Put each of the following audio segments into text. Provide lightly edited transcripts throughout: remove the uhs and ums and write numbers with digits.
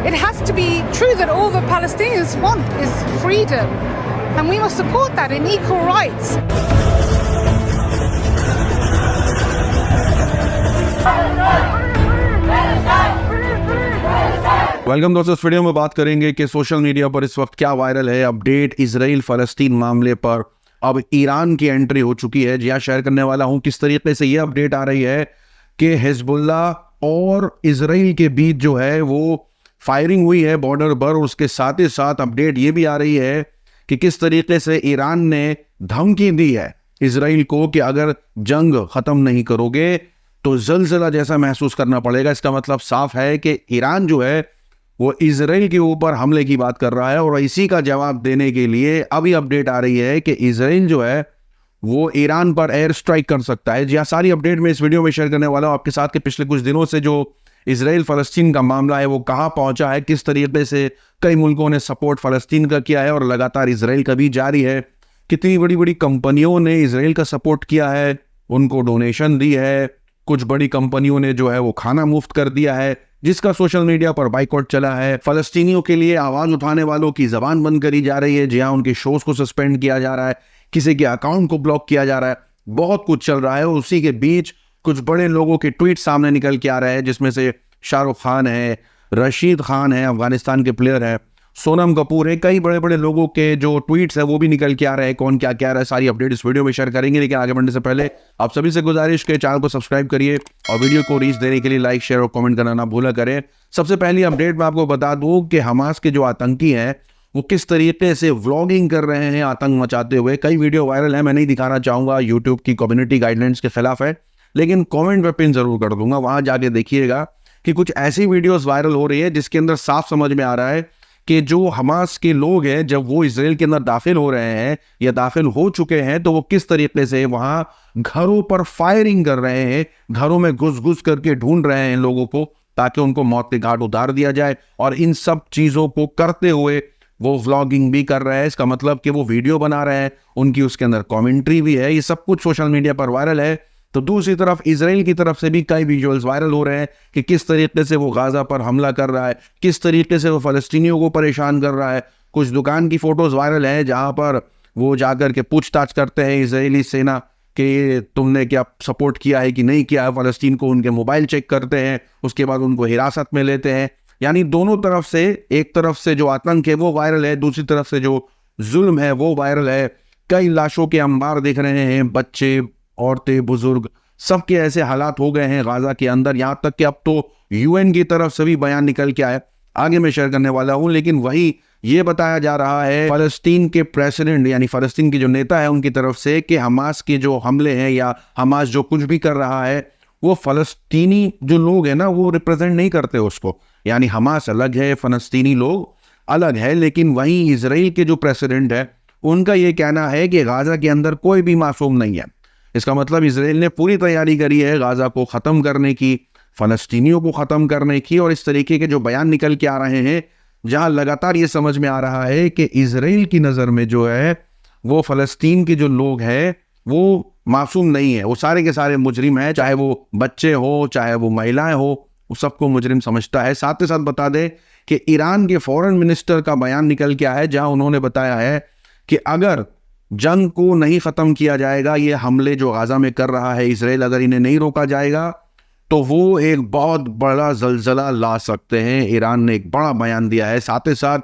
It has to be true that all the Palestinians want is freedom, and we must support that in equal rights. Welcome दोस्तों, इस video में बात करेंगे कि social media पर इस वक्त क्या वायरल है अपडेट इजराइल फ़लस्तीन मामले पर। अब ईरान की एंट्री हो चुकी है। जी हाँ, शेयर करने वाला हूं किस तरीके से ये अपडेट आ रही है कि हिजबुल्लाह और इजराइल के बीच जो है वो फायरिंग हुई है बॉर्डर पर। उसके साथ ही साथ अपडेट ये भी आ रही है कि किस तरीके से ईरान ने धमकी दी है इजराइल को कि अगर जंग खत्म नहीं करोगे तो जलजला जैसा महसूस करना पड़ेगा। इसका मतलब साफ है कि ईरान जो है वो इजराइल के ऊपर हमले की बात कर रहा है और इसी का जवाब देने के लिए अभी अपडेट आ रही है कि इजराइल जो है वो ईरान पर एयर स्ट्राइक कर सकता है। जी हाँ, सारी अपडेट मैं इस वीडियो में शेयर करने वाला हूं आपके साथ कि पिछले कुछ दिनों से जो इजराइल फ़लस्तीन का मामला है वो कहां पहुंचा है, किस तरीके से कई मुल्कों ने सपोर्ट फ़लस्तीन का किया है और लगातार इजराइल का भी जारी है। कितनी बड़ी बड़ी कंपनियों ने इजराइल का सपोर्ट किया है, उनको डोनेशन दी है। कुछ बड़ी कंपनियों ने जो है वो खाना मुफ्त कर दिया है, जिसका सोशल मीडिया पर बाइकआउट चला है। फलस्तीनियों के लिए आवाज उठाने वालों की जबान बंद करी जा रही है। जी हाँ, उनके शोज को सस्पेंड किया जा रहा है, किसी के अकाउंट को ब्लॉक किया जा रहा है, बहुत कुछ चल रहा है। और उसी के बीच कुछ बड़े लोगों के ट्वीट सामने निकल के आ रहे हैं, जिसमें से शाहरुख खान है, रशीद खान है, अफगानिस्तान के प्लेयर है, सोनम कपूर है, कई बड़े बड़े लोगों के जो ट्वीट्स है वो भी निकल के आ रहे हैं। कौन क्या कह रहा है सारी अपडेट इस वीडियो में शेयर करेंगे। लेकिन आगे बढ़ने से पहले आप सभी से गुजारिश के चैनल को सब्सक्राइब करिए और वीडियो को रीच देने के लिए लाइक, शेयर और कमेंट करना ना भूला करें। सबसे पहली अपडेट मैं आपको बता दूं कि हमास के जो आतंकी हैं वो किस तरीके से व्लॉगिंग कर रहे हैं आतंक मचाते हुए। कई वीडियो वायरल है, मैं नहीं दिखाना चाहूंगा, यूट्यूब की कम्युनिटी गाइडलाइंस के खिलाफ है, लेकिन कॉमेंट पे पिन जरूर कर दूंगा, वहां जाके देखिएगा कि कुछ ऐसी वीडियोस वायरल हो रही है जिसके अंदर साफ समझ में आ रहा है कि जो हमास के लोग हैं जब वो इजराइल के अंदर दाखिल हो रहे हैं या दाखिल हो चुके हैं तो वो किस तरीके से वहां घरों पर फायरिंग कर रहे हैं, घरों में घुस घुस करके ढूंढ रहे हैं लोगों को ताकि उनको मौत के घाट उतार दिया जाए। और इन सब चीजों को करते हुए वो व्लॉगिंग भी कर रहे हैं। इसका मतलब कि वो वीडियो बना रहे हैं, उनकी उसके अंदर कॉमेंट्री भी है। ये सब कुछ सोशल मीडिया पर वायरल है। तो दूसरी तरफ इजराइल की तरफ से भी कई विजुअल्स वायरल हो रहे हैं कि किस तरीके से वो गाजा पर हमला कर रहा है, किस तरीके से वो फलस्तीनियों को परेशान कर रहा है। कुछ दुकान की फोटोज वायरल हैं जहां पर वो जाकर के पूछताछ करते हैं इजरायली सेना कि तुमने क्या सपोर्ट किया है कि नहीं किया है फलस्तीन को। उनके मोबाइल चेक करते हैं, उसके बाद उनको हिरासत में लेते हैं। यानी दोनों तरफ से, एक तरफ से जो आतंक है वो वायरल है, दूसरी तरफ से जो जुल्म है वो वायरल है। कई लाशों के अंबार दिख रहे हैं, बच्चे, औरतें, बुजुर्ग, सबके ऐसे हालात हो गए हैं गाजा के अंदर, यहां तक कि अब तो यूएन की तरफ से भी बयान निकल के आया, आगे मैं शेयर करने वाला हूं। लेकिन वही ये बताया जा रहा है फलस्तीन के प्रेसिडेंट यानी फलस्तीन के जो नेता है उनकी तरफ से कि हमास के जो हमले हैं या हमास जो कुछ भी कर रहा है वो फलस्तीनी जो लोग हैं ना वो रिप्रेजेंट नहीं करते उसको। यानी हमास अलग है, फलस्तीनी लोग अलग है। लेकिन वहीं इजराइल के जो प्रेसिडेंट है उनका ये कहना है कि गाजा के अंदर कोई भी मासूम नहीं है। इसका मतलब इजराइल ने पूरी तैयारी करी है गाजा को ख़त्म करने की, फ़लस्तीनियों को ख़त्म करने की। और इस तरीके के जो बयान निकल के आ रहे हैं जहां लगातार ये समझ में आ रहा है कि इजराइल की नज़र में जो है वो फ़लस्तीन के जो लोग हैं वो मासूम नहीं है, वो सारे के सारे मुजरिम हैं। चाहे वो बच्चे हो, चाहे वो महिलाएं हो, वो सबको मुजरिम समझता है। साथ ही साथ बता दें कि ईरान के फॉरेन मिनिस्टर का बयान निकल के आया है जहां उन्होंने बताया है कि अगर जंग को नहीं खत्म किया जाएगा, ये हमले जो गाजा में कर रहा है इजराइल, अगर इन्हें नहीं रोका जाएगा तो वो एक बहुत बड़ा जलजला ला सकते हैं। ईरान ने एक बड़ा बयान दिया है। साथ ही साथ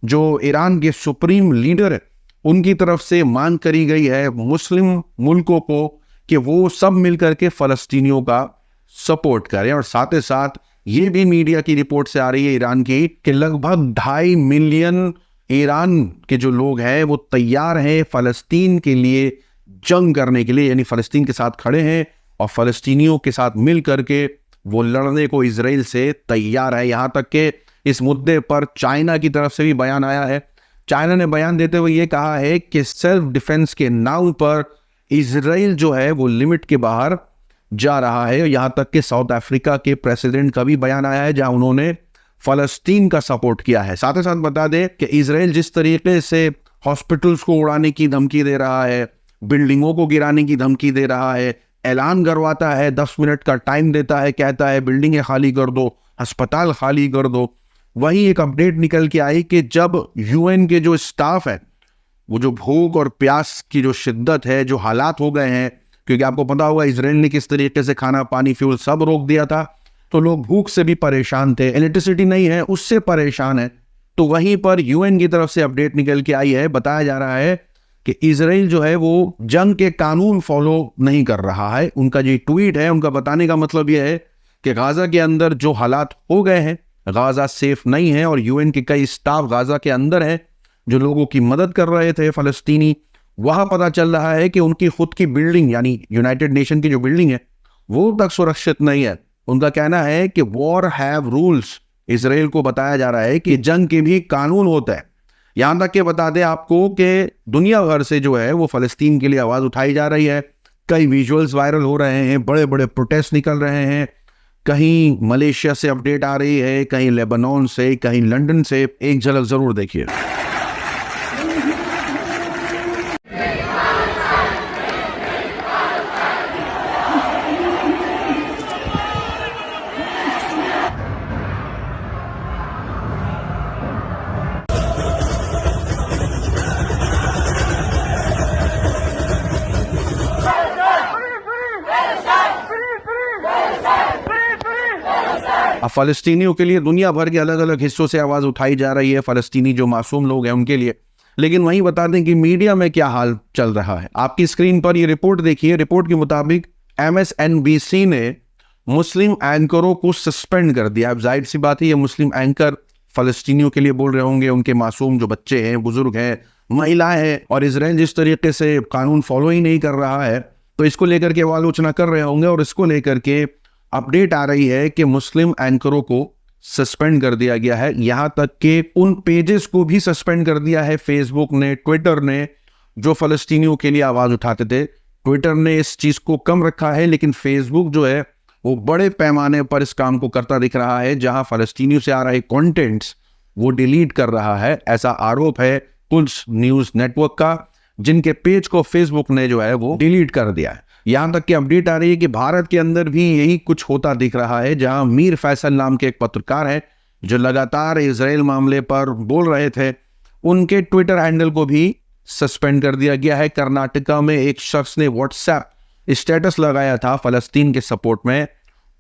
जो ईरान के सुप्रीम लीडर है उनकी तरफ से मांग करी गई है मुस्लिम मुल्कों को कि वो सब मिलकर के फलस्तीनियों का सपोर्ट करें। और साथ ही साथ ये भी मीडिया की रिपोर्ट से आ रही है ईरान की कि लगभग 2.5 मिलियन ईरान के जो लोग हैं वो तैयार हैं फलस्तीन के लिए जंग करने के लिए, यानी फलस्तीन के साथ खड़े हैं और फलस्तीनियों के साथ मिल करके वो लड़ने को इजराइल से तैयार है। यहाँ तक कि इस मुद्दे पर चाइना की तरफ से भी बयान आया है। चाइना ने बयान देते हुए ये कहा है कि सेल्फ डिफेंस के नाम पर इजराइल जो है वो लिमिट के बाहर जा रहा है। यहाँ तक कि साउथ अफ्रीका के प्रेसिडेंट का भी बयान आया है जहां उन्होंने फलस्तीन का सपोर्ट किया है। साथ ही साथ बता दें कि इजराइल जिस तरीके से हॉस्पिटल्स को उड़ाने की धमकी दे रहा है, बिल्डिंगों को गिराने की धमकी दे रहा है, ऐलान करवाता है, 10 मिनट का टाइम देता है, कहता है बिल्डिंगें खाली कर दो, अस्पताल खाली कर दो, वहीं एक अपडेट निकल के आई कि जब यूएन के जो स्टाफ है, वो जो भूख और प्यास की जो शिद्दत है, जो हालात हो गए हैं, क्योंकि आपको पता होगा इसराइल ने किस तरीके से खाना पानी फ्यूल सब रोक दिया था, तो लोग भूख से भी परेशान थे, इलेक्ट्रिसिटी नहीं है उससे परेशान है। तो वहीं पर यूएन की तरफ से अपडेट निकल के आई है, बताया जा रहा है कि इसराइल जो है वो जंग के कानून फॉलो नहीं कर रहा है। उनका जो ट्वीट है, उनका बताने का मतलब यह है कि गाजा के अंदर जो हालात हो गए हैं, गाजा सेफ नहीं है, और यूएन के कई स्टाफ गाजा के अंदर है जो लोगों की मदद कर रहे थे फलस्तीनी। वहां पता चल रहा है कि उनकी खुद की बिल्डिंग, यानी यूनाइटेड नेशन की जो बिल्डिंग है, वो तक सुरक्षित नहीं है। उनका कहना है कि वॉर हैव रूल्स। इसराइल को बताया जा रहा है कि जंग के भी कानून होता है। यहां तक कि बता दें आपको कि दुनिया भर से जो है वो फलस्तीन के लिए आवाज उठाई जा रही है। कई विजुअल्स वायरल हो रहे हैं, बड़े बड़े प्रोटेस्ट निकल रहे हैं। कहीं मलेशिया से अपडेट आ रही है, कहीं लेबनान से, कहीं लंदन से। एक झलक जरूर देखिए। अब फलस्तीनियों के लिए दुनिया भर के अलग अलग हिस्सों से आवाज उठाई जा रही है, फलस्तीनी जो मासूम लोग हैं उनके लिए। लेकिन वहीं बता दें कि मीडिया में क्या हाल चल रहा है। आपकी स्क्रीन पर ये रिपोर्ट देखिए। रिपोर्ट के मुताबिक MSNBC ने मुस्लिम एंकरों को सस्पेंड कर दिया। अब जाहिर सी बात है, ये मुस्लिम एंकर फलस्तीनियों के लिए बोल रहे होंगे, उनके मासूम जो बच्चे हैं, बुजुर्ग हैं, महिलाएं हैं, और इसराइल जिस तरीके से कानून फॉलो ही नहीं कर रहा है, तो इसको लेकर के वो आलोचना कर रहे होंगे। और इसको लेकर के अपडेट आ रही है कि मुस्लिम एंकरों को सस्पेंड कर दिया गया है। यहां तक कि उन पेजेस को भी सस्पेंड कर दिया है फेसबुक ने, ट्विटर ने, जो फलस्तीनियों के लिए आवाज उठाते थे। ट्विटर ने इस चीज को कम रखा है, लेकिन फेसबुक जो है वो बड़े पैमाने पर इस काम को करता दिख रहा है, जहां फलस्तीनियों से आ रहे कंटेंट्स वो डिलीट कर रहा है। ऐसा आरोप है कुछ न्यूज नेटवर्क का, जिनके पेज को फेसबुक ने जो है वो डिलीट कर दिया है। यहां तक कि अपडेट आ रही है कि भारत के अंदर भी यही कुछ होता दिख रहा है, जहां मीर फैसल नाम के एक पत्रकार है जो लगातार इजराइल मामले पर बोल रहे थे, उनके ट्विटर हैंडल को भी सस्पेंड कर दिया गया है। कर्नाटका में एक शख्स ने व्हाट्सएप स्टेटस लगाया था फलस्तीन के सपोर्ट में,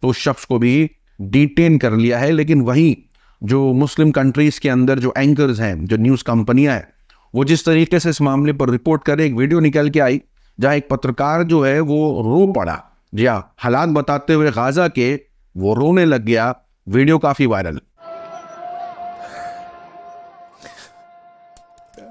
तो उस शख्स को भी डिटेन कर लिया है। लेकिन वहीं जो मुस्लिम कंट्रीज के अंदर जो एंकर्स हैं, जो न्यूज कंपनियां हैं, वो जिस तरीके से इस मामले पर रिपोर्ट करे, एक वीडियो निकल के आई जहां एक पत्रकार जो है वो रो पड़ा। जी हाँ, हालात बताते हुए गाजा के वो रोने लग गया। वीडियो काफी वायरल।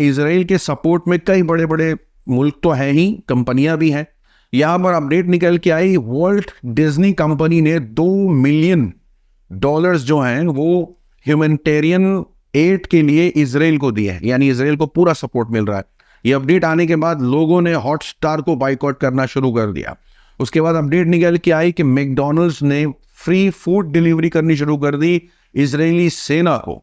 इसराइल के सपोर्ट में कई बड़े बड़े मुल्क तो हैं ही, कंपनियां भी हैं। यहां पर अपडेट निकल के आई, वॉल्ट डिज्नी कंपनी ने $2 मिलियन जो हैं वो ह्यूमैनिटेरियन एड के लिए इसराइल को दिए हैं, यानी इसराइल को पूरा सपोर्ट मिल रहा है। ये अपडेट आने के बाद लोगों ने हॉटस्टार को बाइकआउट करना शुरू कर दिया। उसके बाद अपडेट निकल के आई कि मैकडॉनल्ड्स ने फ्री फूड डिलीवरी करनी शुरू कर दी इजरायली सेना को।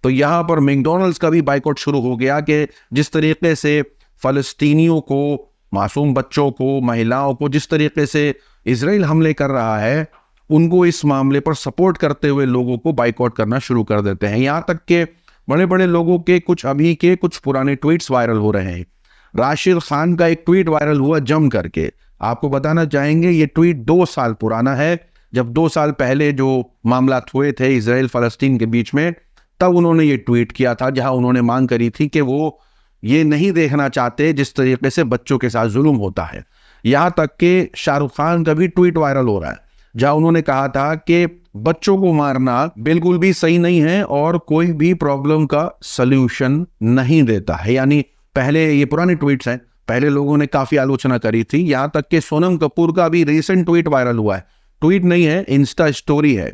तो यहां पर मैकडॉनल्ड्स का भी बाइकआउट शुरू हो गया कि जिस तरीके से फलस्तीनियों को, मासूम बच्चों को, महिलाओं को जिस तरीके से इजराइल हमले कर रहा है, उनको इस मामले पर सपोर्ट करते हुए लोगों को बाइकआउट करना शुरू कर देते हैं। यहां तक के बड़े बड़े लोगों के कुछ अभी के कुछ पुराने ट्वीट्स वायरल हो रहे हैं। राशिद खान का एक ट्वीट वायरल हुआ जम करके। आपको बताना चाहेंगे ये ट्वीट 2 साल पुराना है, जब 2 साल पहले जो मामला हुए थे इसराइल फलस्तीन के बीच में, तब उन्होंने ये ट्वीट किया था, जहां उन्होंने मांग करी थी कि वो ये नहीं देखना चाहते जिस तरीके से बच्चों के साथ जुल्म होता है। यहां तक कि शाहरुख खान का भी ट्वीट वायरल हो रहा है, जहां उन्होंने कहा था कि बच्चों को मारना बिल्कुल भी सही नहीं है और कोई भी प्रॉब्लम का सल्यूशन नहीं देता है। यानी पहले, ये पुराने ट्वीट्स हैं, पहले लोगों ने काफी आलोचना करी थी। यहां तक कि सोनम कपूर का भी रिसेंट ट्वीट वायरल हुआ है। ट्वीट नहीं है, इंस्टा स्टोरी है।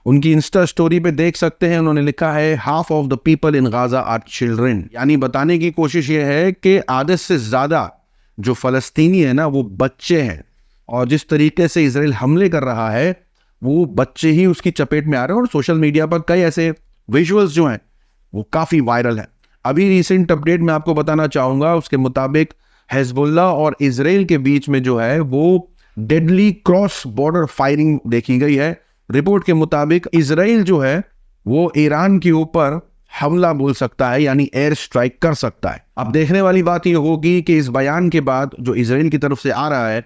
उनकी इंस्टा स्टोरी पे देख सकते हैं, उन्होंने लिखा है half of the people in Gaza are children. यानी बताने की कोशिश ये है कि आधे से ज्यादा जो फलस्तीनी है ना, वो बच्चे हैं, और जिस तरीके से इजराइल हमले कर रहा है वो बच्चे ही उसकी चपेट में आ रहे हैं। और सोशल मीडिया पर कई ऐसे विजुअल्स जो हैं वो काफी वायरल है। अभी रिसेंट अपडेट मैं आपको बताना चाहूंगा, उसके मुताबिक हिजबुल्लाह और इजराइल के बीच में जो है वो डेडली क्रॉस बॉर्डर फायरिंग देखी गई है। रिपोर्ट के मुताबिक इजराइल जो है वो ईरान के ऊपर हमला बोल सकता है, यानी एयर स्ट्राइक कर सकता है। अब देखने वाली बात यह होगी कि इस बयान के बाद जो इजराइल की तरफ से आ रहा है,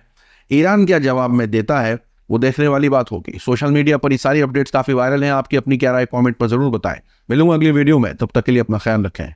ईरान क्या जवाब में देता है, वो देखने वाली बात होगी। सोशल मीडिया पर ये सारी अपडेट्स काफी वायरल हैं। आपकी अपनी क्या राय कमेंट पर जरूर बताएं। मिलूंगा अगली वीडियो में, तब तक के लिए अपना ख्याल रखें।